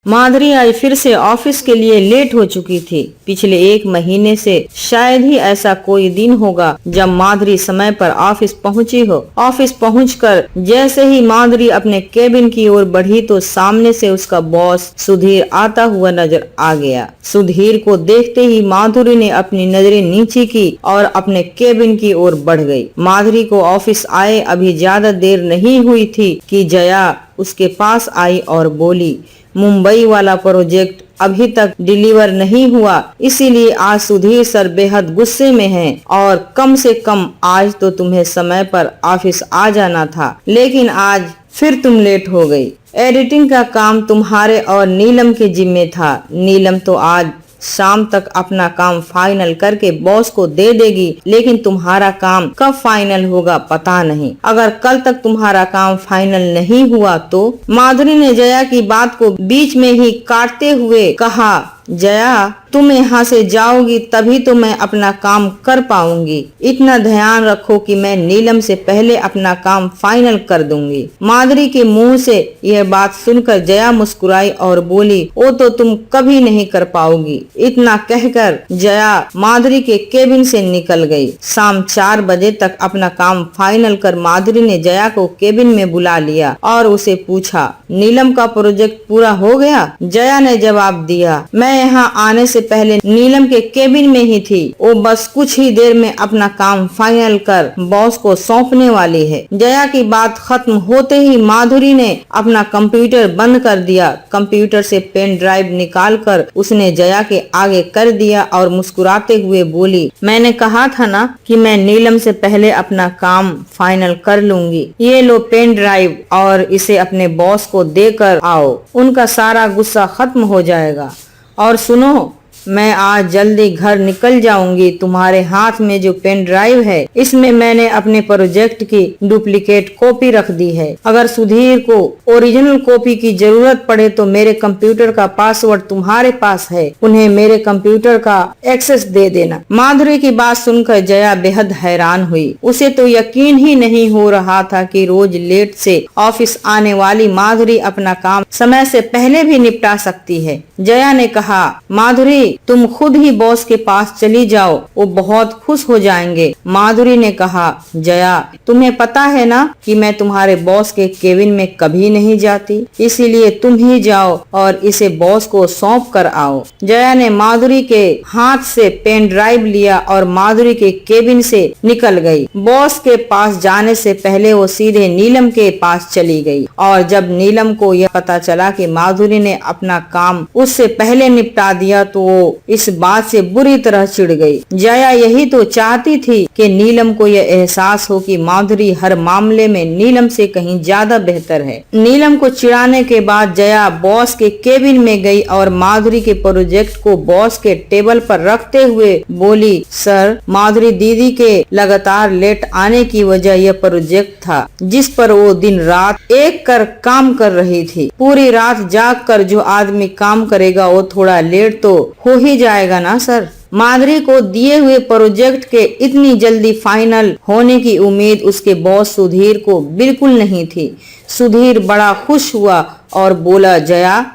माधुरी आज फिर से ऑफिस के लिए लेट हो चुकी थी। पिछले 1 महीने से शायद ही ऐसा कोई दिन होगा जब माधुरी समय पर ऑफिस पहुंची हो। ऑफिस पहुंचकर जैसे ही माधुरी अपने केबिन की ओर बढ़ी तो सामने से उसका बॉस सुधीर आता हुआ नजर आ गया। सुधीर को देखते ही माधुरी ने अपनी नजरें नीचे की और अपने केबिन की ओर बढ़ गई। माधुरी को ऑफिस आए अभी ज्यादा देर नहीं हुई थी कि जया उसके पास आई और बोली, मुंबई वाला प्रोजेक्ट अभी तक डिलीवर नहीं हुआ, इसीलिए आज सुधीर सर बेहद गुस्से में हैं और कम से कम आज तो तुम्हें समय पर ऑफिस आ जाना था, लेकिन आज फिर तुम लेट हो गई। एडिटिंग का काम तुम्हारे और नीलम के जिम्मे था। नीलम तो आज शाम तक अपना काम फाइनल करके बॉस को दे देगी, लेकिन तुम्हारा काम कब फाइनल होगा पता नहीं। अगर कल तक तुम्हारा काम फाइनल नहीं हुआ तो। माधुरी ने जया की बात को बीच में ही काटते हुए कहा, जया तुम यहाँ से जाओगी तभी तो मैं अपना काम कर पाऊंगी। इतना ध्यान रखो कि मैं नीलम से पहले अपना काम फाइनल कर दूंगी। माधुरी के मुंह से यह बात सुनकर जया मुस्कुराई और बोली, वो तो तुम कभी नहीं कर पाओगी। इतना कहकर जया माधुरी के केबिन से निकल गई। शाम 4 बजे तक अपना काम फाइनल कर माधुरी ने जया को केबिन में बुला लिया और उसे पूछा, नीलम का प्रोजेक्ट पूरा हो गया? जया ने जवाब दिया, मैं यहाँ आने से पहले नीलम के केबिन में ही थी। वो बस कुछ ही देर में अपना काम फाइनल कर बॉस को सौंपने वाली है। जया की बात खत्म होते ही माधुरी ने अपना कंप्यूटर बंद कर दिया। कंप्यूटर से पेन ड्राइव निकालकर उसने जया के आगे कर दिया और मुस्कुराते हुए बोली, मैंने कहा था ना कि मैं नीलम से पहले अपना काम फाइनल कर लूंगी। ये लो पेन ड्राइव और इसे अपने बॉस को देकर आओ, उनका सारा गुस्सा खत्म हो जाएगा। और सुनो, मैं आज जल्दी घर निकल जाऊंगी। तुम्हारे हाथ में जो पेन ड्राइव है इसमें मैंने अपने प्रोजेक्ट की डुप्लीकेट कॉपी रख दी है। अगर सुधीर को ओरिजिनल कॉपी की जरूरत पड़े तो मेरे कंप्यूटर का पासवर्ड तुम्हारे पास है, उन्हें मेरे कंप्यूटर का एक्सेस दे देना। माधुरी की बात सुनकर जया बेहद हैरान हुई। उसे तो यकीन ही नहीं हो रहा था कि रोज लेट से ऑफिस आने वाली माधुरी अपना काम समय से पहले भी निपटा सकती है। जया ने कहा, माधुरी तुम खुद ही बॉस के पास चली जाओ, वो बहुत खुश हो जाएंगे। माधुरी ने कहा, जया तुम्हें पता है ना कि मैं तुम्हारे बॉस के केबिन में कभी नहीं जाती, इसीलिए तुम ही जाओ और इसे बॉस को सौंप कर आओ। जया ने माधुरी के हाथ से पेन ड्राइव लिया और माधुरी के केबिन से निकल गई। बॉस के पास जाने से पहले वो सीधे नीलम के पास चली गई और जब नीलम को यह पता चला कि माधुरी ने अपना काम उससे पहले निपटा दिया तो वो इस बात से बुरी तरह चिढ़ गई। जया यही तो चाहती थी कि नीलम को यह एहसास हो कि माधुरी हर मामले में नीलम से कहीं ज्यादा बेहतर है। नीलम को चिढ़ाने के बाद जया बॉस के केबिन में गई और माधुरी के प्रोजेक्ट को बॉस के टेबल पर रखते हुए बोली, सर माधुरी दीदी के लगातार लेट आने की वजह यह प्रोजेक्ट था जिस पर वो दिन रात एक कर काम कर रही थी। पूरी रात जाग कर जो आदमी काम करेगा वो थोड़ा लेट तो हो ही जाएगा ना सर। माधुरी को दिए हुए प्रोजेक्ट के इतनी जल्दी फाइनल होने की उम्मीद उसके बॉस सुधीर को बिल्कुल नहीं थी। सुधीर बड़ा खुश हुआ और बोला, जया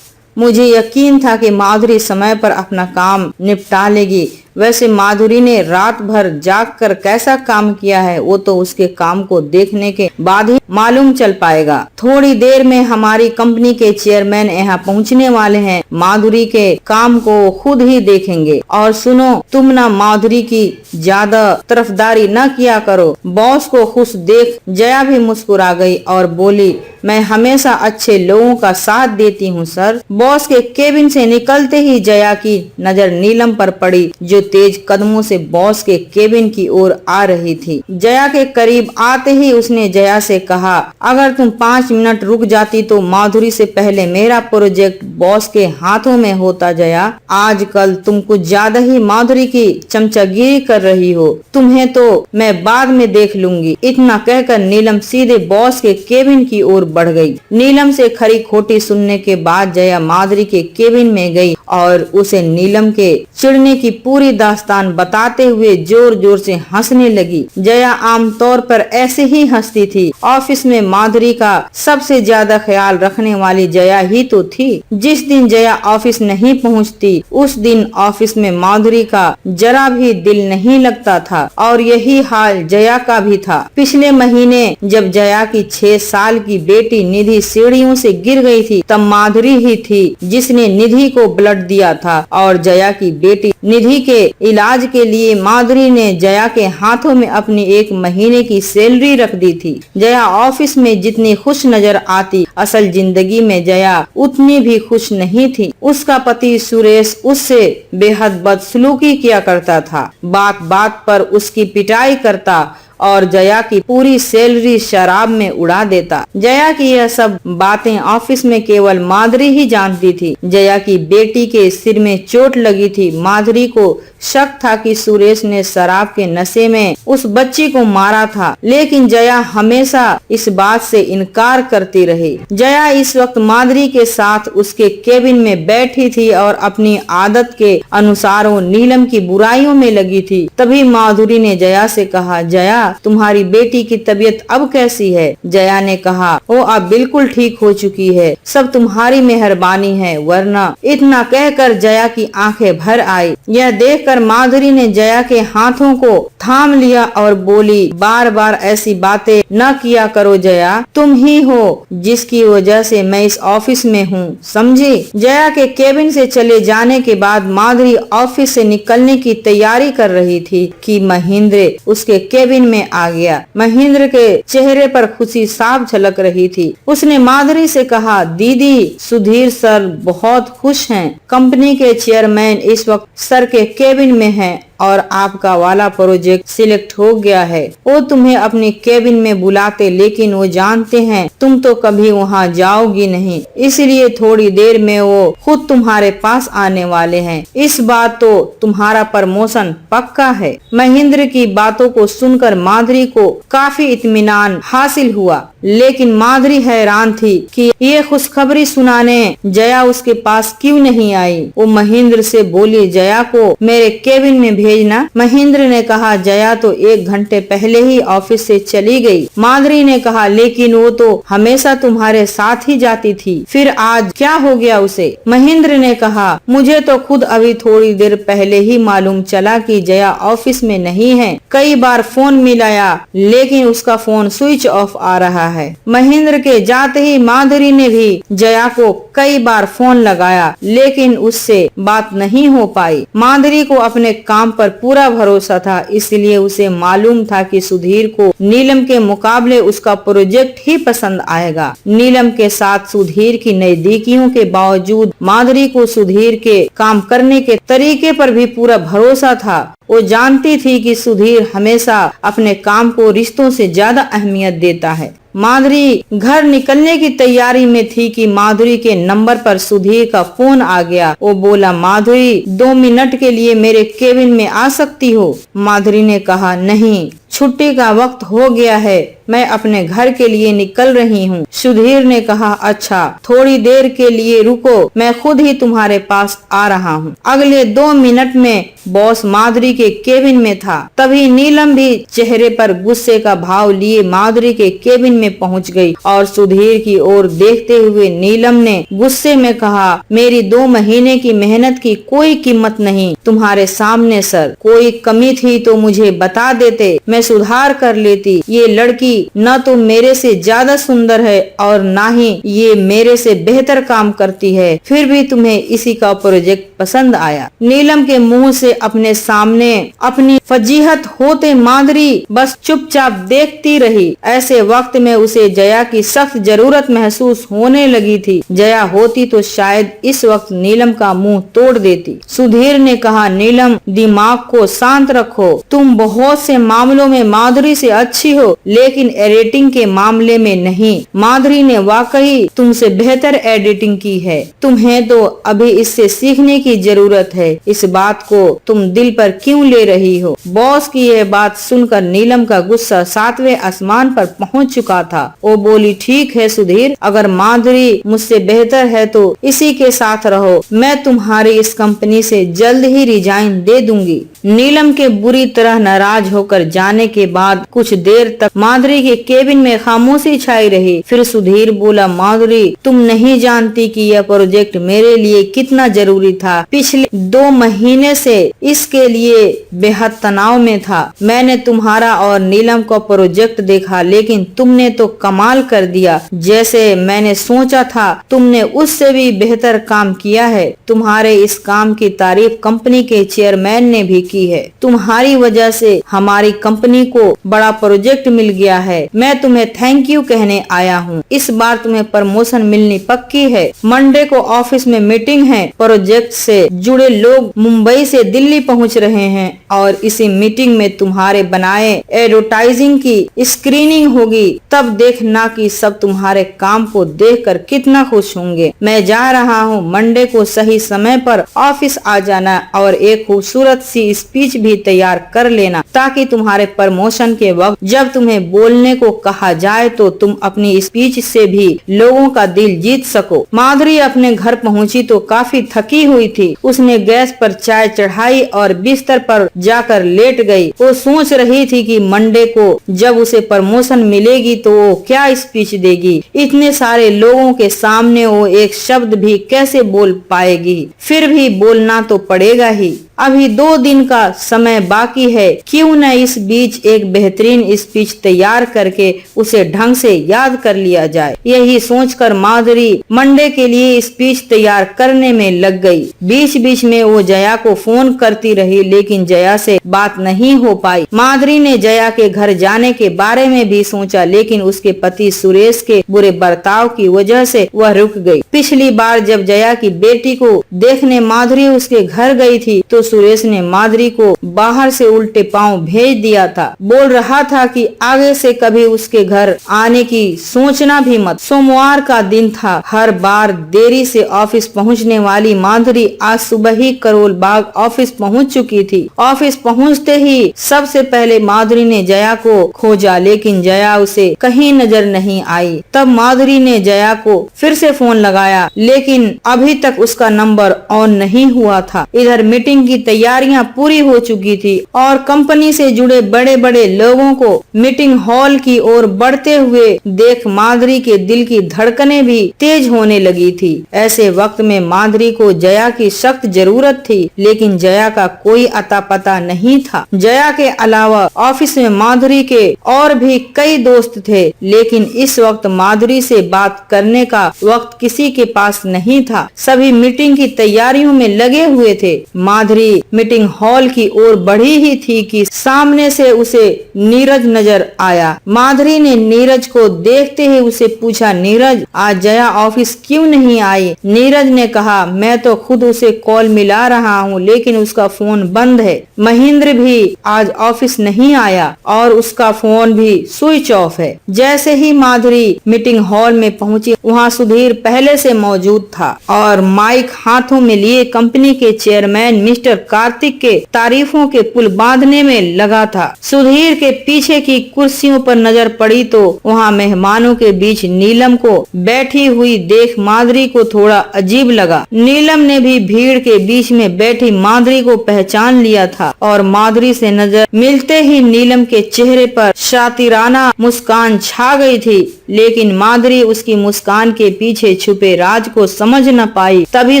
मुझे यकीन था कि माधुरी समय पर अपना काम निपटा लेगी। वैसे माधुरी ने रात भर जागकर कैसा काम किया है वो तो उसके काम को देखने के बाद ही मालूम चल पाएगा। थोड़ी देर में हमारी कंपनी के चेयरमैन यहाँ पहुँचने वाले हैं। माधुरी के काम को खुद ही देखेंगे। और सुनो, तुम ना माधुरी की ज्यादा तरफदारी न किया करो, बॉस को खुश देख जया भी मुस्कुरा गई और बोली, मैं हमेशा अच्छे लोगों का साथ देती हूँ सर। बॉस के केबिन से निकलते ही जया की नजर नीलम पर पड़ी जो तेज कदमों से बॉस के केबिन की ओर आ रही थी। जया के करीब आते ही उसने जया से कहा, अगर तुम 5 मिनट रुक जाती तो माधुरी से पहले मेरा प्रोजेक्ट बॉस के हाथों में होता। जया आजकल तुम कुछ ज्यादा ही माधुरी की चमचागिरी कर रही हो, तुम्हें तो मैं बाद में देख लूंगी। इतना कहकर नीलम सीधे बॉस के केबिन की ओर बढ़ गई। नीलम से खरी खोटी सुनने के बाद जया माधुरी के केबिन में गई और उसे नीलम के चिढ़ने की पूरी दास्तान बताते हुए जोर जोर से हंसने लगी। जया आमतौर पर ऐसे ही हंसती थी। ऑफिस में माधुरी का सबसे ज्यादा ख्याल रखने वाली जया ही तो थी। जिस दिन जया ऑफिस नहीं पहुंचती, उस दिन ऑफिस में माधुरी का जरा भी दिल नहीं लगता था और यही हाल जया का भी था। पिछले महीने जब जया की 6 साल की बेटी निधि सीढ़ियों से गिर गई थी, तब माधुरी ही थी जिसने निधि को ब्लड दिया था और जया की बेटी निधि के इलाज के लिए माधुरी ने जया के हाथों में अपनी 1 महीने की सैलरी रख दी थी। जया ऑफिस में जितनी खुश नजर आती, असल जिंदगी में जया उतनी भी खुश नहीं थी। उसका पति सुरेश उससे बेहद बदसलूकी किया करता था, बात बात पर उसकी पिटाई करता और जया की पूरी सैलरी शराब में उड़ा देता। जया की यह सब बातें ऑफिस में केवल माधुरी ही जानती थी। जया की बेटी के सिर में चोट लगी थी। माधुरी को शक था कि सुरेश ने शराब के नशे में उस बच्ची को मारा था, लेकिन जया हमेशा इस बात से इनकार करती रही। जया इस वक्त माधुरी के साथ उसके केबिन में बैठी थी और अपनी आदत के अनुसार वो नीलम की बुराइयों में लगी थी। तभी माधुरी ने जया से कहा, जया तुम्हारी बेटी की तबीयत अब कैसी है? जया ने कहा, वो अब बिल्कुल ठीक हो चुकी है, सब तुम्हारी मेहरबानी है, वरना। इतना कहकर जया की आंखें भर आई। यह देखकर माधुरी ने जया के हाथों को थाम लिया और बोली, बार बार ऐसी बातें न किया करो जया, तुम ही हो जिसकी वजह से मैं इस ऑफिस में हूँ, समझी? जया के केबिन से चले जाने के बाद माधुरी ऑफिस से निकलने की तैयारी कर रही थी कि महेंद्र उसके केबिन में आ गया। महेंद्र के चेहरे पर खुशी साफ झलक रही थी। उसने माधुरी से कहा, दीदी सुधीर सर बहुत खुश हैं। कंपनी के चेयरमैन इस वक्त सर के केबिन में हैं और आपका वाला प्रोजेक्ट सिलेक्ट हो गया है। वो तुम्हें अपने केबिन में बुलाते, लेकिन वो जानते हैं तुम तो कभी वहाँ जाओगी नहीं, इसलिए थोड़ी देर में वो खुद तुम्हारे पास आने वाले हैं। इस बार तो तुम्हारा प्रमोशन पक्का है। महेंद्र की बातों को सुनकर माधुरी को काफी इत्मीनान हासिल हुआ, लेकिन माधुरी हैरान थी कि ये खुशखबरी सुनाने जया उसके पास क्यों नहीं आई। वो महेंद्र से बोली, जया को मेरे केबिन में भेजना। महेंद्र ने कहा, जया तो 1 घंटे पहले ही ऑफिस से चली गई। माधुरी ने कहा, लेकिन वो तो हमेशा तुम्हारे साथ ही जाती थी, फिर आज क्या हो गया उसे? महेंद्र ने कहा, मुझे तो खुद अभी थोड़ी देर पहले ही मालूम चला कि जया ऑफिस में नहीं है। कई बार फोन मिलाया, लेकिन उसका फोन स्विच ऑफ आ रहा है। महेंद्र के जाते ही माधुरी ने भी जया को कई बार फोन लगाया, लेकिन उससे बात नहीं हो पाई। माधुरी को अपने काम पर पूरा भरोसा था, इसलिए उसे मालूम था कि सुधीर को नीलम के मुकाबले उसका प्रोजेक्ट ही पसंद आएगा। नीलम के साथ सुधीर की नजदीकियों के बावजूद माधुरी को सुधीर के काम करने के तरीके पर भी पूरा भरोसा था। वो जानती थी कि सुधीर हमेशा अपने काम को रिश्तों से ज्यादा अहमियत देता है। माधुरी घर निकलने की तैयारी में थी कि माधुरी के नंबर पर सुधीर का फोन आ गया। वो बोला, माधुरी 2 मिनट के लिए मेरे केबिन में आ सकती हो? माधुरी ने कहा, नहीं, छुट्टी का वक्त हो गया है, मैं अपने घर के लिए निकल रही हूँ। सुधीर ने कहा, अच्छा, थोड़ी देर के लिए रुको, मैं खुद ही तुम्हारे पास आ रहा हूँ। अगले 2 मिनट में बॉस माधुरी के केबिन में था। तभी नीलम भी चेहरे पर गुस्से का भाव लिए माधुरी के केबिन में पहुँच गई और सुधीर की ओर देखते हुए नीलम ने गुस्से में कहा, मेरी 2 महीने की मेहनत की कोई कीमत नहीं तुम्हारे सामने सर। कोई कमी थी तो मुझे बता देते, मैं सुधार कर लेती। ये लड़की न तो मेरे से ज्यादा सुंदर है और ना ही ये मेरे से बेहतर काम करती है, फिर भी तुम्हें इसी का प्रोजेक्ट पसंद आया। नीलम के मुंह से अपने सामने अपनी फजीहत होते माधुरी बस चुपचाप देखती रही। ऐसे वक्त में उसे जया की सख्त जरूरत महसूस होने लगी थी। जया होती तो शायद इस वक्त नीलम का मुंह तोड़ देती। सुधीर ने कहा, नीलम, दिमाग को शांत रखो, तुम बहुत से मामलों में माधुरी से अच्छी हो, लेकिन एडिटिंग के मामले में नहीं। माधुरी ने वाकई तुमसे बेहतर एडिटिंग की है, तुम्हें तो अभी इससे सीखने की जरूरत है। इस बात को तुम दिल पर क्यों ले रही हो? बॉस की यह बात सुनकर नीलम का गुस्सा 7वें आसमान पर पहुंच चुका था। वो बोली, ठीक है सुधीर, अगर माधुरी मुझसे बेहतर है तो इसी के साथ रहो, मैं तुम्हारी इस कंपनी से जल्द ही रिजाइन दे दूंगी। नीलम के बुरी तरह नाराज होकर जाने के बाद कुछ देर तक माधुरी के केबिन में खामोशी छाई रही। फिर सुधीर बोला, माधुरी, तुम नहीं जानती कि यह प्रोजेक्ट मेरे लिए कितना जरूरी था। पिछले 2 महीने से इसके लिए बेहद तनाव में था। मैंने तुम्हारा और नीलम का प्रोजेक्ट देखा, लेकिन तुमने तो कमाल कर दिया। जैसे मैंने सोचा था, तुमने उससे भी बेहतर काम किया है। तुम्हारे इस काम की तारीफ कंपनी के चेयरमैन ने भी की है। तुम्हारी वजह से हमारी कंपनी को बड़ा प्रोजेक्ट मिल गया है। मैं तुम्हें थैंक यू कहने आया हूँ। इस बार तुम्हें प्रमोशन मिलनी पक्की है। मंडे को ऑफिस में मीटिंग है। प्रोजेक्ट से जुड़े लोग मुंबई से दिल्ली पहुँच रहे हैं और इसी मीटिंग में तुम्हारे बनाए एडवर्टाइजिंग की स्क्रीनिंग होगी। तब देखना कि सब तुम्हारे काम को देखकर कितना खुश होंगे। मैं जा रहा हूँ। मंडे को सही समय पर ऑफिस आ जाना और एक खूबसूरत सी स्पीच भी तैयार कर लेना, ताकि तुम्हारे प्रमोशन के वक्त जब तुम्हें बोलने को कहा जाए तो तुम अपनी स्पीच से भी लोगों का दिल जीत सको। माधुरी अपने घर पहुंची तो काफी थकी हुई थी। उसने गैस पर चाय चढ़ाई और बिस्तर पर जाकर लेट गई। वो सोच रही थी कि मंडे को जब उसे प्रमोशन मिलेगी तो वो क्या स्पीच देगी। इतने सारे लोगों के सामने वो एक शब्द भी कैसे बोल पाएगी। फिर भी बोलना तो पड़ेगा ही। अभी 2 दिन का समय बाकी है। क्यों न इस बीच एक बेहतरीन स्पीच तैयार करके उसे ढंग से याद कर लिया जाए। यही सोचकर माधुरी मंडे के लिए स्पीच तैयार करने में लग गई। बीच बीच में वो जया को फोन करती रही, लेकिन जया से बात नहीं हो पाई। माधुरी ने जया के घर जाने के बारे में भी सोचा, लेकिन उसके पति सुरेश के बुरे बर्ताव की वजह से वह रुक गई। पिछली बार जब जया की बेटी को देखने माधुरी उसके घर गई थी तो सुरेश ने माधुरी को बाहर से उल्टे पांव भेज दिया था। बोल रहा था कि आगे से कभी उसके घर आने की सोचना भी मत। सोमवार का दिन था। हर बार देरी से ऑफिस पहुंचने वाली माधुरी आज सुबह ही करोल बाग ऑफिस पहुंच चुकी थी। ऑफिस पहुंचते ही सबसे पहले माधुरी ने जया को खोजा, लेकिन जया उसे कहीं नजर नहीं आई। तब माधुरी ने जया को फिर से फोन लगाया, लेकिन अभी तक उसका नंबर ऑन नहीं हुआ था। इधर मीटिंग की तैयारियां पूरी हो चुकी थी और कंपनी से जुड़े बड़े बड़े लोगों को मीटिंग हॉल की ओर बढ़ते हुए देख माधुरी के दिल की धड़कनें भी तेज होने लगी थी। ऐसे वक्त में माधुरी को जया की सख्त जरूरत थी, लेकिन जया का कोई अता पता नहीं था। जया के अलावा ऑफिस में माधुरी के और भी कई दोस्त थे, लेकिन इस वक्त माधुरी से बात करने का वक्त किसी के पास नहीं था। सभी मीटिंग की तैयारियों में लगे हुए थे। माधुरी मीटिंग हॉल की ओर बढ़ी ही थी कि सामने से उसे नीरज नजर आया। माधुरी ने नीरज को देखते ही उसे पूछा, नीरज, आज जया ऑफिस क्यों नहीं आई? नीरज ने कहा, मैं तो खुद उसे कॉल मिला रहा हूँ, लेकिन उसका फोन बंद है। महेंद्र भी आज ऑफिस नहीं आया और उसका फोन भी स्विच ऑफ है। जैसे ही माधुरी मीटिंग हॉल में पहुंची, वहाँ सुधीर पहले से मौजूद था और माइक हाथों में लिए कंपनी के चेयरमैन मिस्टर कार्तिक के तारीफों के पुल बांधने में लगा था। सुधीर के पीछे की कुर्सियों पर नजर पड़ी तो वहाँ मेहमानों के बीच नीलम को बैठी हुई देख माधुरी को थोड़ा अजीब लगा। नीलम ने भी भीड़ के बीच में बैठी माधुरी को पहचान लिया था और माधुरी से नजर मिलते ही नीलम के चेहरे पर शातिराना मुस्कान छा गई थी, लेकिन माधुरी उसकी मुस्कान के पीछे छुपे राज को समझ न पाई। तभी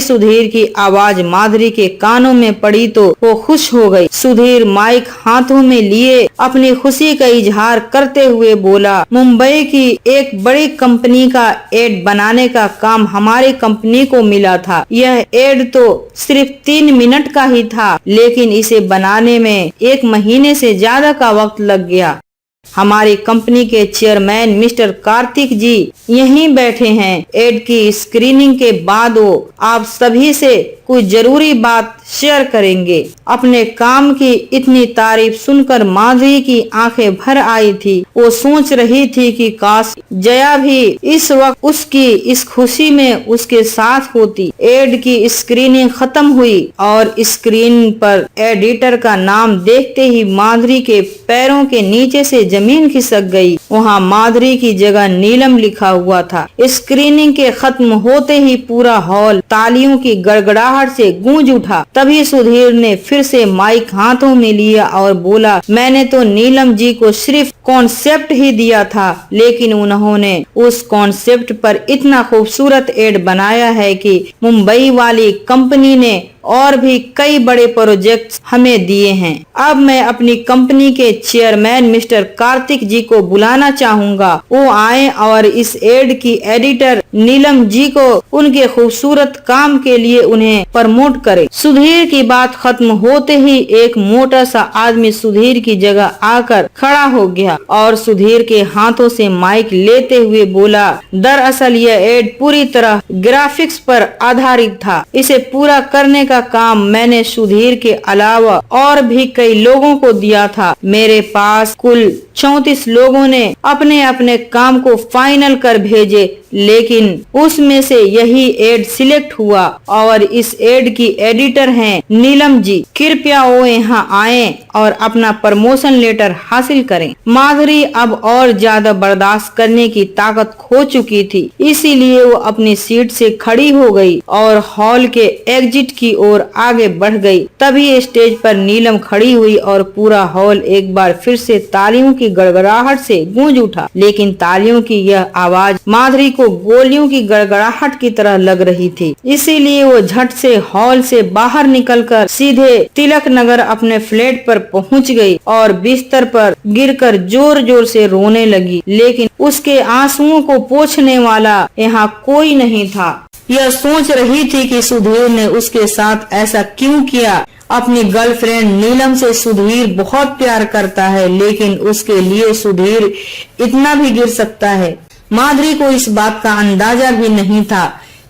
सुधीर की आवाज माधुरी के कानों में पड़ी तो वो खुश हो गई। सुधीर माइक हाथों में लिए अपनी खुशी का इजहार करते हुए बोला, मुंबई की एक बड़ी कंपनी का एड बनाने का काम हमारी कंपनी को मिला था। यह एड तो सिर्फ 3 मिनट का ही था, लेकिन इसे बनाने में 1 महीने से ज्यादा का वक्त लग गया। हमारी कंपनी के चेयरमैन मिस्टर कार्तिक जी यहीं बैठे हैं। एड की स्क्रीनिंग के बाद वो आप सभी से कुछ जरूरी बात शेयर करेंगे। अपने काम की इतनी तारीफ सुनकर माधुरी की आंखें भर आई थी। वो सोच रही थी कि काश जया भी इस वक्त उसकी इस खुशी में उसके साथ होती। एड की स्क्रीनिंग खत्म हुई और स्क्रीन पर एडिटर का नाम देखते ही माधुरी के पैरों के नीचे से जमीन खिसक गई। वहाँ माधुरी की जगह नीलम लिखा हुआ था। स्क्रीनिंग के खत्म होते ही पूरा हॉल तालियों की गड़गड़ाहट से गूंज उठा। तभी सुधीर ने फिर से माइक हाथों में लिया और बोला, मैंने तो नीलम जी को सिर्फ कॉन्सेप्ट ही दिया था, लेकिन उन्होंने उस कॉन्सेप्ट पर इतना खूबसूरत एड बनाया है कि मुंबई वाली कंपनी ने और भी कई बड़े प्रोजेक्ट्स हमें दिए हैं। अब मैं अपनी कंपनी के चेयरमैन मिस्टर कार्तिक जी को बुलाना चाहूँगा। वो आए और इस एड की एडिटर नीलम जी को उनके खूबसूरत काम के लिए उन्हें प्रमोट करे। सुधीर की बात खत्म होते ही एक मोटा सा आदमी सुधीर की जगह आकर खड़ा हो गया और सुधीर के हाथों से माइक लेते हुए बोला, दरअसल यह एड पूरी तरह ग्राफिक्स पर आधारित था। इसे पूरा करने का काम मैंने सुधीर के अलावा और भी कई लोगों को दिया था। मेरे पास कुल 34 लोगों ने अपने अपने काम को फाइनल कर भेजे, लेकिन उसमें से यही एड सिलेक्ट हुआ और इस एड की एडिटर हैं नीलम जी। कृपया वो यहाँ आए और अपना प्रमोशन लेटर हासिल करें। माधुरी अब और ज्यादा बर्दाश्त करने की ताकत खो चुकी थी, इसीलिए वो अपनी सीट से खड़ी हो गई और हॉल के एग्जिट की ओर आगे बढ़ गई। तभी स्टेज पर नीलम खड़ी हुई और पूरा हॉल एक बार फिर से तालियों की गड़गड़ाहट से गूंज उठा। लेकिन तालियों की यह आवाज माधुरी को गोलियों की गड़गड़ाहट की तरह लग रही थी, इसीलिए वो झट से हॉल से बाहर निकलकर सीधे तिलक नगर अपने फ्लैट पर पहुंच गई और बिस्तर पर गिरकर जोर जोर से रोने लगी। लेकिन उसके आंसुओं को पोंछने वाला यहाँ कोई नहीं था। यह सोच रही थी कि सुधीर ने उसके साथ ऐसा क्यों किया। अपनी गर्लफ्रेंड नीलम से सुधीर बहुत प्यार करता है, लेकिन उसके लिए सुधीर इतना भी गिर सकता है। माधुरी को इस बात का अंदाजा भी नहीं था,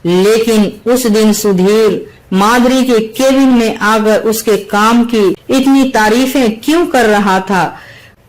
लेकिन उस दिन सुधीर माधुरी के केबिन में आकर उसके काम की इतनी तारीफें क्यों कर रहा था।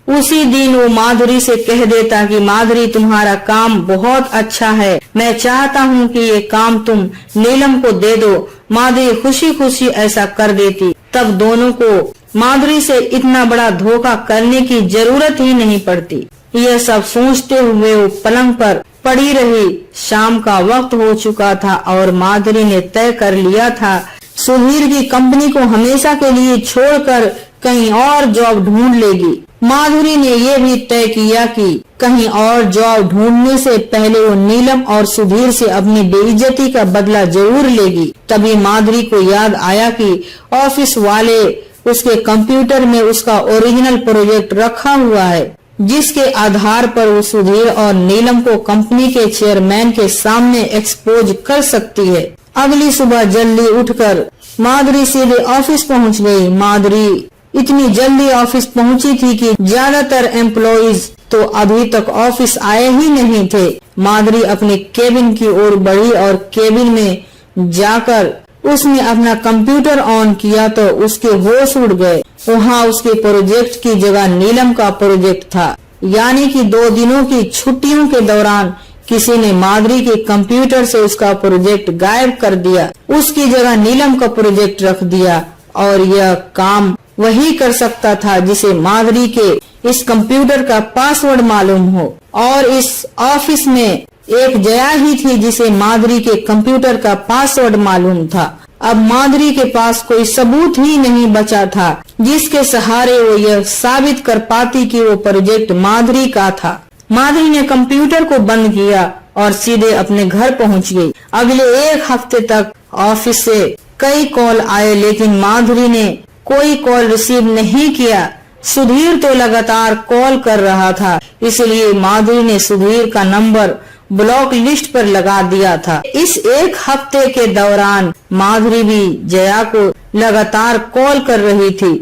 उसी दिन वो माधुरी से कह देता कि माधुरी, तुम्हारा काम बहुत अच्छा है, मैं चाहता हूँ कि ये काम तुम नीलम को दे दो। माधुरी खुशी खुशी ऐसा कर देती, तब दोनों को माधुरी से इतना बड़ा धोखा करने की जरूरत ही नहीं पड़ती। यह सब सोचते हुए वो पलंग पर पड़ी रही। शाम का वक्त हो चुका था और माधुरी ने तय कर लिया था सुधीर की कंपनी को हमेशा के लिए छोड़कर कहीं और जॉब ढूंढ लेगी। माधुरी ने यह भी तय किया कि कहीं और जॉब ढूंढने से पहले वो नीलम और सुधीर से अपनी बेइज्जती का बदला जरूर लेगी। तभी माधुरी को याद आया कि ऑफिस वाले उसके कंप्यूटर में उसका ओरिजिनल प्रोजेक्ट रखा हुआ है, जिसके आधार पर वो सुधीर और नीलम को कंपनी के चेयरमैन के सामने एक्सपोज कर सकती है। अगली सुबह जल्दी उठकर माधुरी सीधे ऑफिस पहुंच गई। माधुरी इतनी जल्दी ऑफिस पहुंची थी कि ज्यादातर एम्प्लॉइज तो अभी तक ऑफिस आए ही नहीं थे। माधुरी अपने केबिन की ओर बढ़ी और केबिन में जाकर उसने अपना कंप्यूटर ऑन किया तो उसके होश उड़ गए। वहाँ उसके प्रोजेक्ट की जगह नीलम का प्रोजेक्ट था, यानी कि 2 दिनों की छुट्टियों के दौरान किसी ने माधुरी के कंप्यूटर से उसका प्रोजेक्ट गायब कर दिया, उसकी जगह नीलम का प्रोजेक्ट रख दिया। और यह काम वही कर सकता था जिसे माधुरी के इस कंप्यूटर का पासवर्ड मालूम हो, और इस ऑफिस में एक जया ही थी जिसे माधुरी के कंप्यूटर का पासवर्ड मालूम था। अब माधुरी के पास कोई सबूत ही नहीं बचा था जिसके सहारे वो यह साबित कर पाती कि वो प्रोजेक्ट माधुरी का था। माधुरी ने कंप्यूटर को बंद किया और सीधे अपने घर पहुंच गई। अगले 1 हफ्ते तक ऑफिस से कई कॉल आए, लेकिन माधुरी ने कोई कॉल रिसीव नहीं किया। सुधीर तो लगातार कॉल कर रहा था, इसलिए माधुरी ने सुधीर का नंबर ब्लॉक लिस्ट पर लगा दिया था। इस 1 हफ्ते के दौरान माधुरी भी जया को लगातार कॉल कर रही थी,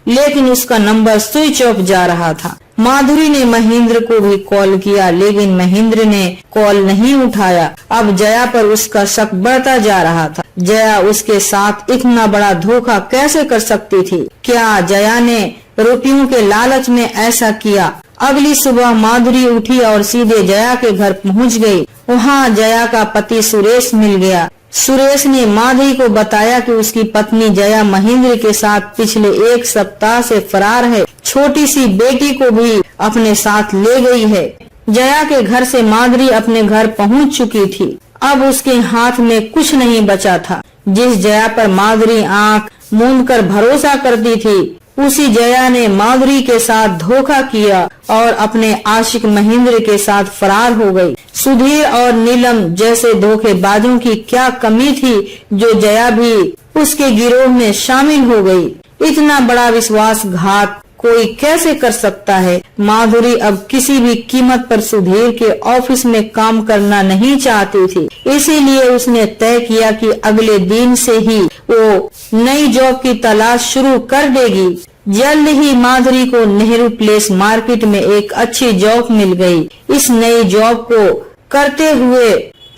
लेकिन उसका नंबर स्विच ऑफ जा रहा था। माधुरी ने महेंद्र को भी कॉल किया, लेकिन महेंद्र ने कॉल नहीं उठाया। अब जया पर उसका शक बढ़ता जा रहा था। जया उसके साथ इतना बड़ा धोखा कैसे कर सकती थी? क्या जया ने रुपयों के लालच में ऐसा किया? अगली सुबह माधुरी उठी और सीधे जया के घर पहुंच गई। वहां जया का पति सुरेश मिल गया। सुरेश ने माधुरी को बताया कि उसकी पत्नी जया महेंद्र के साथ पिछले 1 सप्ताह से फरार है। छोटी सी बेटी को भी अपने साथ ले गई है। जया के घर से माधुरी अपने घर पहुंच चुकी थी। अब उसके हाथ में कुछ नहीं बचा था। जिस जया पर माधुरी आंख मूंद कर भरोसा करती थी, उसी जया ने माधुरी के साथ धोखा किया और अपने आशिक महेंद्र के साथ फरार हो गई। सुधीर और नीलम जैसे धोखेबाजों की क्या कमी थी जो जया भी उसके गिरोह में शामिल हो गई। इतना बड़ा विश्वासघात कोई कैसे कर सकता है। माधुरी अब किसी भी कीमत पर सुधीर के ऑफिस में काम करना नहीं चाहती थी। इसीलिए उसने तय किया कि अगले दिन से ही वो नई जॉब की तलाश शुरू कर देगी। जल्द ही माधुरी को नेहरू प्लेस मार्केट में एक अच्छी जॉब मिल गई। इस नई जॉब को करते हुए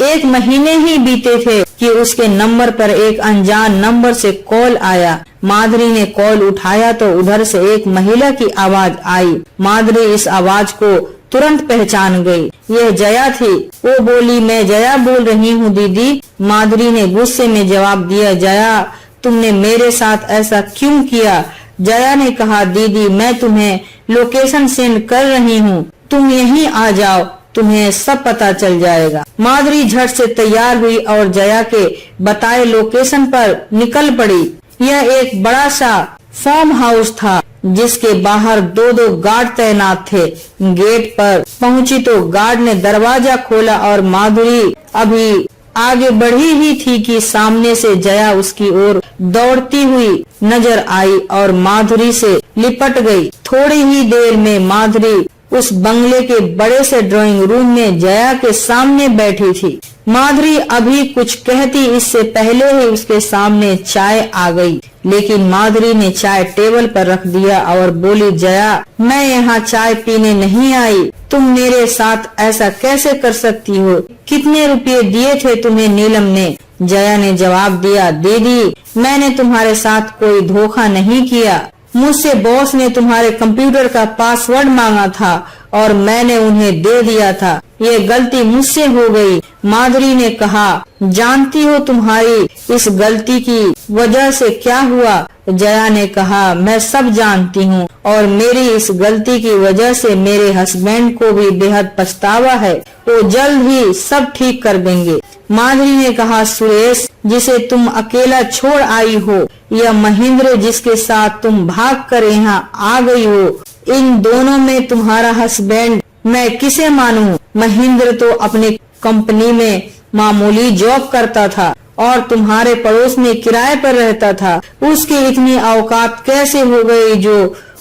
1 महीने ही बीते थे कि उसके नंबर पर एक अनजान नंबर से कॉल आया। माधुरी ने कॉल उठाया तो उधर से एक महिला की आवाज आई। माधुरी इस आवाज को तुरंत पहचान गई। यह जया थी। वो बोली, मैं जया बोल रही हूँ दीदी। माधुरी ने गुस्से में जवाब दिया, जया तुमने मेरे साथ ऐसा क्यों किया? जया ने कहा, दीदी मैं तुम्हें लोकेशन सेंड कर रही हूँ, तुम यहीं आ जाओ, तुम्हें सब पता चल जाएगा। माधुरी झट से तैयार हुई और जया के बताए लोकेशन पर निकल पड़ी। यह एक बड़ा सा फार्म हाउस था जिसके बाहर 2-2 गार्ड तैनात थे। गेट पर पहुंची तो गार्ड ने दरवाजा खोला और माधुरी अभी आगे बढ़ी ही थी कि सामने से जया उसकी ओर दौड़ती हुई नजर आई और माधुरी से लिपट गई। थोड़ी ही देर में माधुरी उस बंगले के बड़े से ड्राइंग रूम में जया के सामने बैठी थी। माधुरी अभी कुछ कहती इससे पहले ही उसके सामने चाय आ गई, लेकिन माधुरी ने चाय टेबल पर रख दिया और बोली, जया मैं यहाँ चाय पीने नहीं आई, तुम मेरे साथ ऐसा कैसे कर सकती हो? कितने रुपए दिए थे तुम्हें नीलम ने? जया ने जवाब दिया, दीदी मैंने तुम्हारे साथ कोई धोखा नहीं किया। मुझसे बॉस ने तुम्हारे कंप्यूटर का पासवर्ड मांगा था और मैंने उन्हें दे दिया था। ये गलती मुझसे हो गई। माधुरी ने कहा, जानती हो तुम्हारी इस गलती की वजह से क्या हुआ? जया ने कहा, मैं सब जानती हूँ और मेरी इस गलती की वजह से मेरे हस्बैंड को भी बेहद पछतावा है। वो जल्द ही सब ठीक कर देंगे। माधुरी ने कहा, सुरेश जिसे तुम अकेला छोड़ आई हो, यह महेंद्र जिसके साथ तुम भाग कर यहाँ आ गई हो, इन दोनों में तुम्हारा हस्बैंड मैं किसे मानूं? महेंद्र तो अपनी कंपनी में मामूली जॉब करता था और तुम्हारे पड़ोस में किराए पर रहता था। उसकी इतनी औकात कैसे हो गई जो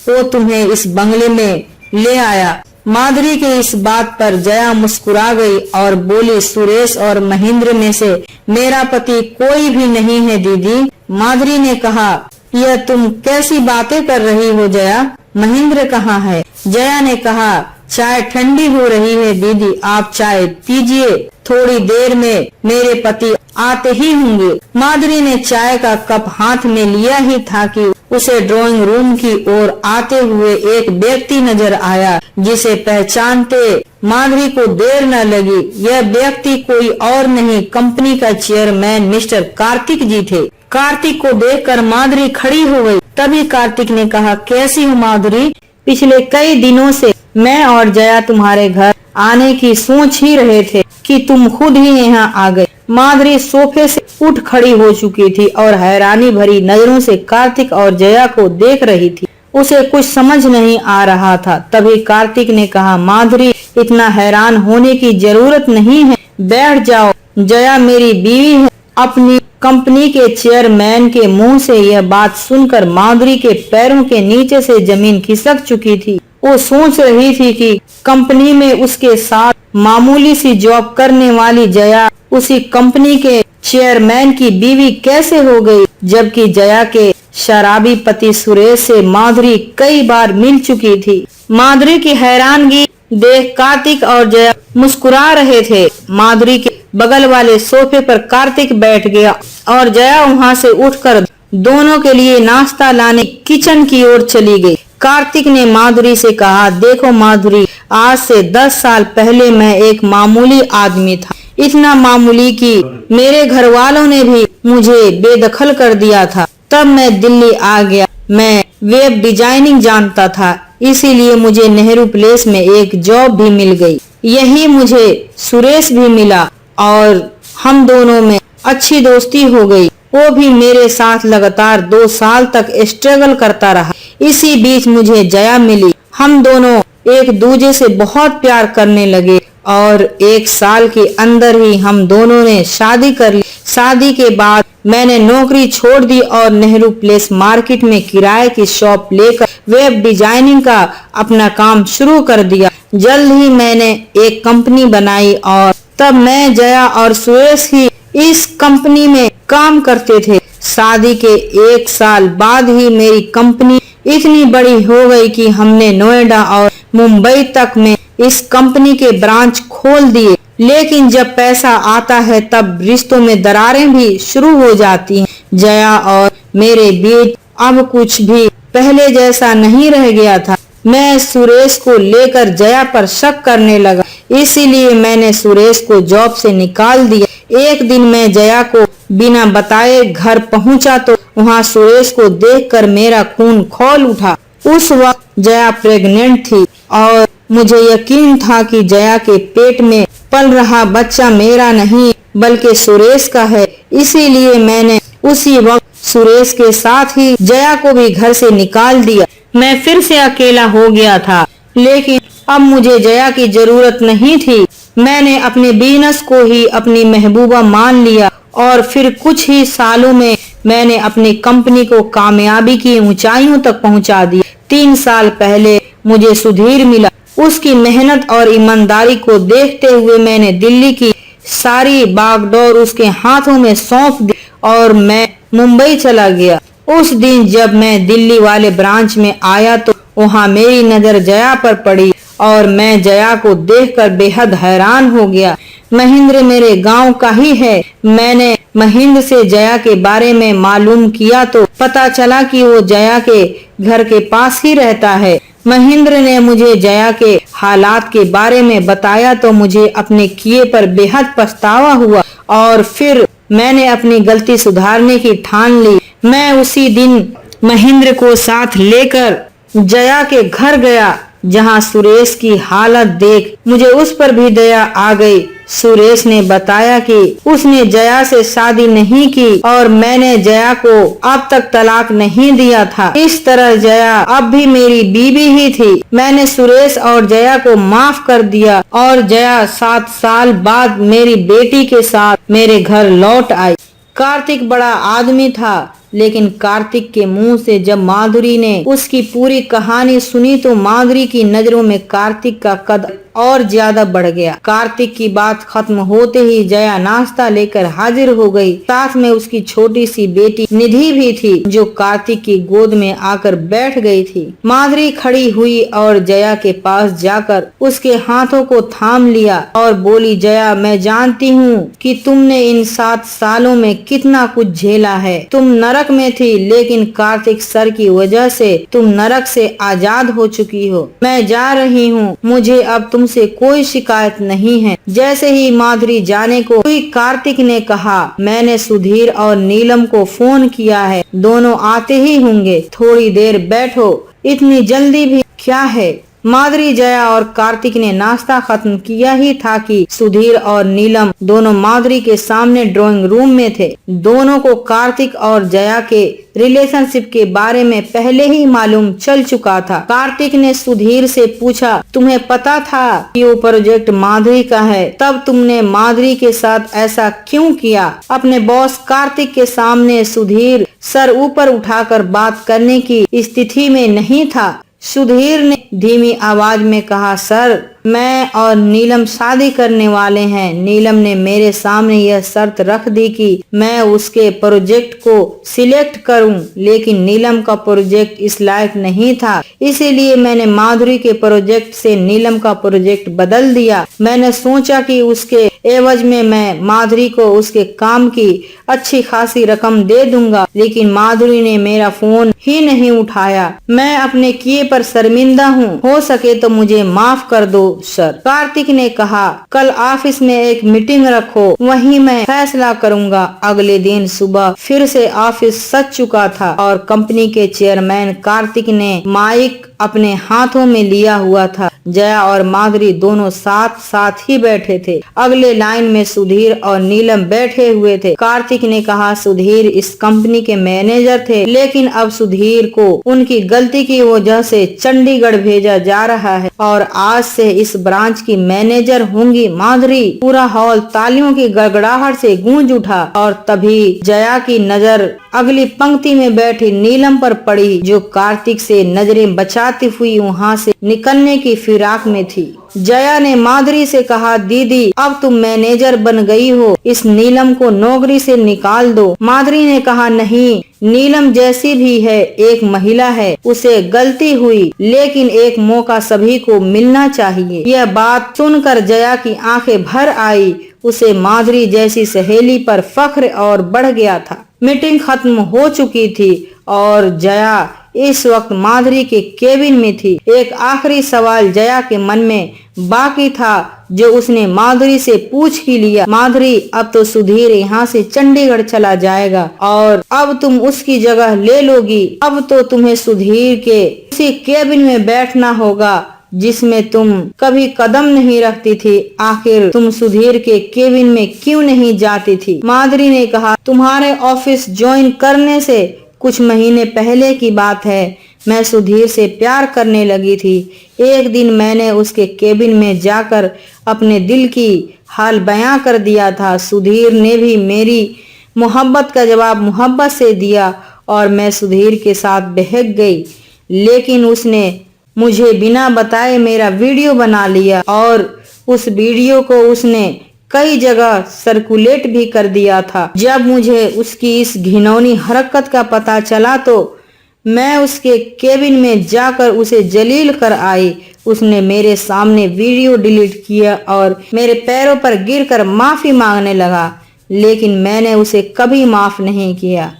वो तुम्हें इस बंगले में ले आया? माधुरी के इस बात पर जया मुस्कुरा गई और बोली, सुरेश और महेंद्र में से मेरा पति कोई भी नहीं है दीदी। माधुरी ने कहा, यह तुम कैसी बातें कर रही हो जया? महेंद्र कहाँ है? जया ने कहा, चाय ठंडी हो रही है दीदी, आप चाय पीजिए, थोड़ी देर में मेरे पति आते ही होंगे। माधुरी ने चाय का कप हाथ में लिया ही था कि उसे ड्राइंग रूम की ओर आते हुए एक व्यक्ति नजर आया जिसे पहचानते माधुरी को देर न लगी। यह व्यक्ति कोई और नहीं, कंपनी का चेयरमैन मिस्टर कार्तिक जी थे। कार्तिक को देखकर माधुरी खड़ी हो गई। तभी कार्तिक ने कहा, कैसी हो माधुरी? पिछले कई दिनों से मैं और जया तुम्हारे घर आने की सोच ही रहे थे कि तुम खुद ही यहाँ आ गए। माधुरी सोफे से उठ खड़ी हो चुकी थी और हैरानी भरी नजरों से कार्तिक और जया को देख रही थी। उसे कुछ समझ नहीं आ रहा था। तभी कार्तिक ने कहा, माधुरी इतना हैरान होने की जरूरत नहीं है, बैठ जाओ। जया मेरी बीवी है। अपनी कंपनी के चेयरमैन के मुंह से यह बात सुनकर माधुरी के पैरों के नीचे से जमीन खिसक चुकी थी। वो सोच रही थी कि कंपनी में उसके साथ मामूली सी जॉब करने वाली जया उसी कंपनी के चेयरमैन की बीवी कैसे हो गई, जबकि जया के शराबी पति सुरेश से माधुरी कई बार मिल चुकी थी। माधुरी की हैरानगी देख कार्तिक और जया मुस्कुरा रहे थे। माधुरी के बगल वाले सोफे पर कार्तिक बैठ गया और जया वहां से उठकर दोनों के लिए नाश्ता लाने किचन की ओर चली गई। कार्तिक ने माधुरी से कहा, देखो माधुरी, आज से 10 साल पहले मैं एक मामूली आदमी था, इतना मामूली कि मेरे घर वालों ने भी मुझे बेदखल कर दिया था। तब मैं दिल्ली आ गया। मैं वेब डिजाइनिंग जानता था, इसीलिए मुझे नेहरू प्लेस में एक जॉब भी मिल गई। यही मुझे सुरेश भी मिला और हम दोनों में अच्छी दोस्ती हो गई। वो भी मेरे साथ लगातार 2 साल तक स्ट्रगल करता रहा। इसी बीच मुझे जया मिली। हम दोनों एक दूसरे से बहुत प्यार करने लगे और 1 साल के अंदर ही हम दोनों ने शादी कर ली। शादी के बाद मैंने नौकरी छोड़ दी और नेहरू प्लेस मार्केट में किराए की शॉप लेकर वेब डिजाइनिंग का अपना काम शुरू कर दिया। जल्द ही मैंने एक कंपनी बनाई और तब मैं, जया और सुरेश ही इस कंपनी में काम करते थे। शादी के 1 साल बाद ही मेरी कंपनी इतनी बड़ी हो गई कि हमने नोएडा और मुंबई तक में इस कंपनी के ब्रांच खोल दिए। लेकिन जब पैसा आता है तब रिश्तों में दरारें भी शुरू हो जाती हैं। जया और मेरे बीच अब कुछ भी पहले जैसा नहीं रह गया था। मैं सुरेश को लेकर जया पर शक करने लगा, इसीलिए मैंने सुरेश को जॉब से निकाल दिया। एक दिन मैं जया को बिना बताए घर पहुंचा तो वहां सुरेश को देखकर मेरा खून खौल उठा। उस वक्त जया प्रेग्नेंट थी और मुझे यकीन था कि जया के पेट में पल रहा बच्चा मेरा नहीं बल्कि सुरेश का है। इसीलिए मैंने उसी वक्त सुरेश के साथ ही जया को भी घर से निकाल दिया। मैं फिर से अकेला हो गया था, लेकिन अब मुझे जया की जरूरत नहीं थी। मैंने अपने बिजनेस को ही अपनी महबूबा मान लिया और फिर कुछ ही सालों में मैंने अपनी कंपनी को कामयाबी की ऊंचाइयों तक पहुंचा दिया। 3 साल पहले मुझे सुधीर मिला। उसकी मेहनत और ईमानदारी को देखते हुए मैंने दिल्ली की सारी बागडोर उसके हाथों में सौंप दी और मैं मुंबई चला गया। उस दिन जब मैं दिल्ली वाले ब्रांच में आया तो वहां मेरी नजर जया पर पड़ी और मैं जया को देखकर बेहद हैरान हो गया। महेंद्र मेरे गांव का ही है। मैंने महेंद्र से जया के बारे में मालूम किया तो पता चला कि वो जया के घर के पास ही रहता है। महेंद्र ने मुझे जया के हालात के बारे में बताया तो मुझे अपने किए पर बेहद पछतावा हुआ और फिर मैंने अपनी गलती सुधारने की ठान ली। मैं उसी दिन महेंद्र को साथ लेकर जया के घर गया, जहां सुरेश की हालत देख मुझे उस पर भी दया आ गई। सुरेश ने बताया कि उसने जया से शादी नहीं की और मैंने जया को अब तक तलाक नहीं दिया था। इस तरह जया अब भी मेरी बीवी ही थी। मैंने सुरेश और जया को माफ कर दिया और जया 7 साल बाद मेरी बेटी के साथ मेरे घर लौट आई। कार्तिक बड़ा आदमी था, लेकिन कार्तिक के मुंह से जब माधुरी ने उसकी पूरी कहानी सुनी तो माधुरी की नजरों में कार्तिक का कद और ज्यादा बढ़ गया। कार्तिक की बात खत्म होते ही जया नाश्ता लेकर हाजिर हो गई। साथ में उसकी छोटी सी बेटी निधि भी थी, जो कार्तिक की गोद में आकर बैठ गई थी। माधुरी खड़ी हुई और जया के पास जाकर उसके हाथों को थाम लिया और बोली, जया, मैं जानती हूँ कि तुमने इन 7 सालों में कितना कुछ झेला है। तुम नरक में थी, लेकिन कार्तिक सर की वजह से तुम नरक से आजाद हो चुकी हो। मैं जा रही हूँ, मुझे अब तुमसे कोई शिकायत नहीं है। जैसे ही माधुरी जाने को हुई, कार्तिक ने कहा, मैंने सुधीर और नीलम को फोन किया है, दोनों आते ही होंगे, थोड़ी देर बैठो। इतनी जल्दी भी क्या है? माधुरी, जया और कार्तिक ने नाश्ता खत्म किया ही था कि सुधीर और नीलम दोनों माधुरी के सामने ड्राइंग रूम में थे। दोनों को कार्तिक और जया के रिलेशनशिप के बारे में पहले ही मालूम चल चुका था। कार्तिक ने सुधीर से पूछा, तुम्हें पता था कि वो प्रोजेक्ट माधुरी का है, तब तुमने माधुरी के साथ ऐसा क्यों किया? अपने बॉस कार्तिक के सामने सुधीर सर ऊपर उठाकर बात करने की स्थिति में नहीं था। सुधीर ने धीमी आवाज में कहा, सर, मैं और नीलम शादी करने वाले हैं। नीलम ने मेरे सामने यह शर्त रख दी कि मैं उसके प्रोजेक्ट को सिलेक्ट करूं, लेकिन नीलम का प्रोजेक्ट इस लायक नहीं था, इसीलिए मैंने माधुरी के प्रोजेक्ट से नीलम का प्रोजेक्ट बदल दिया। मैंने सोचा कि उसके एवज में मैं माधुरी को उसके काम की अच्छी खासी रकम दे दूंगा, लेकिन माधुरी ने मेरा फोन ही नहीं उठाया। मैं अपने किए पर शर्मिंदा हूँ, हो सके तो मुझे माफ कर दो सर। कार्तिक ने कहा, कल ऑफिस में एक मीटिंग रखो, वहीं मैं फैसला करूंगा। अगले दिन सुबह फिर से ऑफिस सज चुका था और कंपनी के चेयरमैन कार्तिक ने माइक अपने हाथों में लिया हुआ था। जया और माधुरी दोनों साथ साथ ही बैठे थे। अगले लाइन में सुधीर और नीलम बैठे हुए थे। कार्तिक ने कहा, सुधीर इस कंपनी के मैनेजर थे, लेकिन अब सुधीर को उनकी गलती की वजह से चंडीगढ़ भेजा जा रहा है और आज से इस ब्रांच की मैनेजर होंगी माधुरी। पूरा हॉल तालियों की गड़गड़ाहट से गूंज उठा और तभी जया की नजर अगली पंक्ति में बैठी नीलम पर पड़ी, जो कार्तिक से नजरें बचाती हुई वहाँ से निकलने की फिराक में थी। जया ने माधुरी से कहा, दीदी अब तुम मैनेजर बन गई हो, इस नीलम को नौकरी से निकाल दो। माधुरी ने कहा, नहीं, नीलम जैसी भी है एक महिला है, उसे गलती हुई, लेकिन एक मौका सभी को मिलना चाहिए। यह बात सुनकर जया की आंखें भर आई। उसे माधुरी जैसी सहेली पर फख्र और बढ़ गया था। मीटिंग खत्म हो चुकी थी और जया इस वक्त माधुरी के केबिन में थी। एक आखिरी सवाल जया के मन में बाकी था, जो उसने माधुरी से पूछ ही लिया। माधुरी, अब तो सुधीर यहाँ से चंडीगढ़ चला जाएगा और अब तुम उसकी जगह ले लोगी। अब तो तुम्हें सुधीर के उसी केबिन में बैठना होगा जिसमें तुम कभी कदम नहीं रखती थी। आखिर तुम सुधीर के केबिन में क्यों नहीं जाती थी? माधुरी ने कहा, तुम्हारे ऑफिस ज्वाइन करने से कुछ महीने पहले की बात है। मैं सुधीर से प्यार करने लगी थी। एक दिन मैंने उसके केबिन में जाकर अपने दिल की हाल बयां कर दिया था। सुधीर ने भी मेरी मोहब्बत का जवाब मोहब्बत से दिया और मैं सुधीर के साथ बहक गई, लेकिन उसने मुझे बिना बताए मेरा वीडियो बना लिया और उस वीडियो को उसने कई जगह सर्कुलेट भी कर दिया था। जब मुझे उसकी इस घिनौनी हरकत का पता चला तो मैं उसके केबिन में जाकर उसे जलील कर आई। उसने मेरे सामने वीडियो डिलीट किया और मेरे पैरों पर गिरकर माफी मांगने लगा, लेकिन मैंने उसे कभी माफ नहीं किया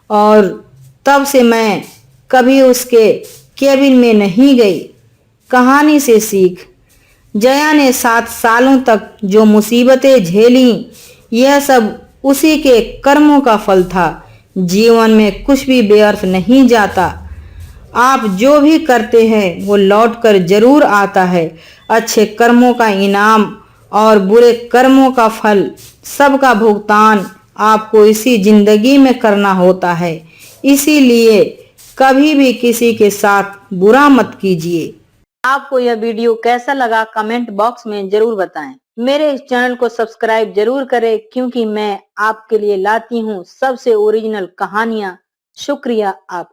और तब से मैं कभी उसके केबिन में नहीं गई। कहानी से सीख, जया ने 7 सालों तक जो मुसीबतें झेली, यह सब उसी के कर्मों का फल था। जीवन में कुछ भी व्यर्थ नहीं जाता। आप जो भी करते हैं वो लौट कर जरूर आता है। अच्छे कर्मों का इनाम और बुरे कर्मों का फल, सबका भुगतान आपको इसी जिंदगी में करना होता है। इसीलिए कभी भी किसी के साथ बुरा मत कीजिए। आपको यह वीडियो कैसा लगा कमेंट बॉक्स में जरूर बताएं। मेरे इस चैनल को सब्सक्राइब जरूर करें, क्योंकि मैं आपके लिए लाती हूँ सबसे ओरिजिनल कहानियाँ। शुक्रिया आप